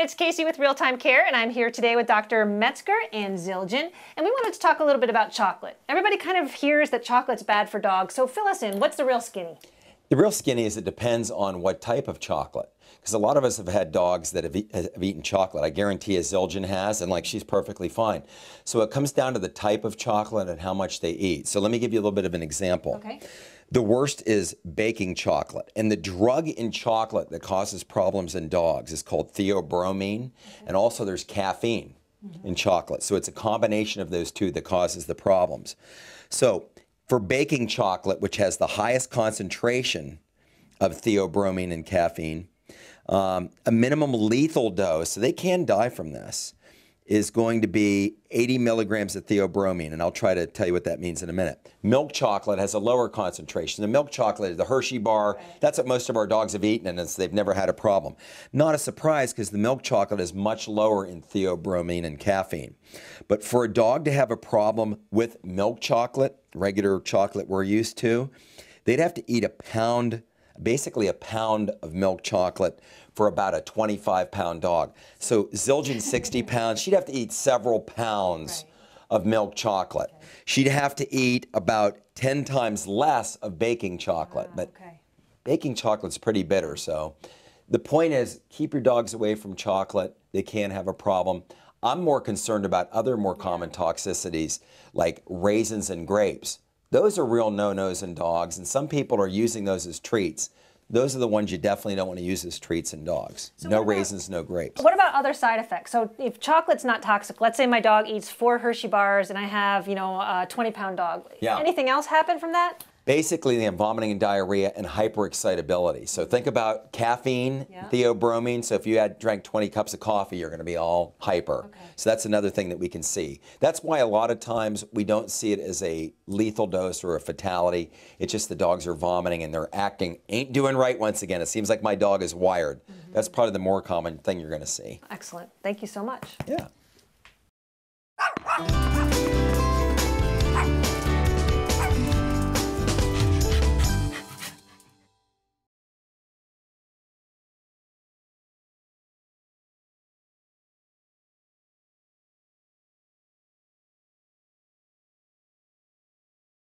it's Casey with Real Time Care, and I'm here today with Dr. Metzger and Zildjian, and we wanted to talk a little bit about chocolate. Everybody kind of hears that chocolate's bad for dogs, so fill us in. What's the real skinny? The real skinny is it depends on what type of chocolate. Because a lot of us have had dogs that have eaten chocolate. I guarantee Zildjian has, and like she's perfectly fine. So it comes down to the type of chocolate and how much they eat. So let me give you a little bit of an example. Okay. The worst is baking chocolate. And the drug in chocolate that causes problems in dogs is called theobromine. Okay. And also there's caffeine in chocolate. So it's a combination of those two that causes the problems. So for baking chocolate, which has the highest concentration of theobromine and caffeine, a minimum lethal dose, so they can die from this, is going to be 80 milligrams of theobromine, and I'll try to tell you what that means in a minute. Milk chocolate has a lower concentration. The milk chocolate, the Hershey bar, that's what most of our dogs have eaten, and they've never had a problem. Not a surprise, because the milk chocolate is much lower in theobromine and caffeine. But for a dog to have a problem with milk chocolate, regular chocolate we're used to, they'd have to eat basically a pound of milk chocolate for about a 25-pound dog. So Zildjian's 60 pounds. She'd have to eat several pounds of milk chocolate. Okay. She'd have to eat about 10 times less of baking chocolate. But baking chocolate's pretty bitter, so the point is keep your dogs away from chocolate. They can have a problem. I'm more concerned about other more common toxicities like raisins and grapes. Those are real no-nos in dogs, and some people are using those as treats. Those are the ones you definitely don't want to use as treats in dogs. So no raisins, no grapes. What about other side effects? So if chocolate's not toxic, let's say my dog eats 4 Hershey bars and I have, a 20-pound dog. Yeah. Anything else happen from that? Basically, they have vomiting and diarrhea and hyperexcitability. So think about caffeine, theobromine. So if you drank 20 cups of coffee, you're going to be all hyper. Okay. So that's another thing that we can see. That's why a lot of times we don't see it as a lethal dose or a fatality. It's just the dogs are vomiting and they're acting, ain't doing right once again. It seems like my dog is wired. That's probably the more common thing you're going to see. Excellent. Thank you so much. Yeah.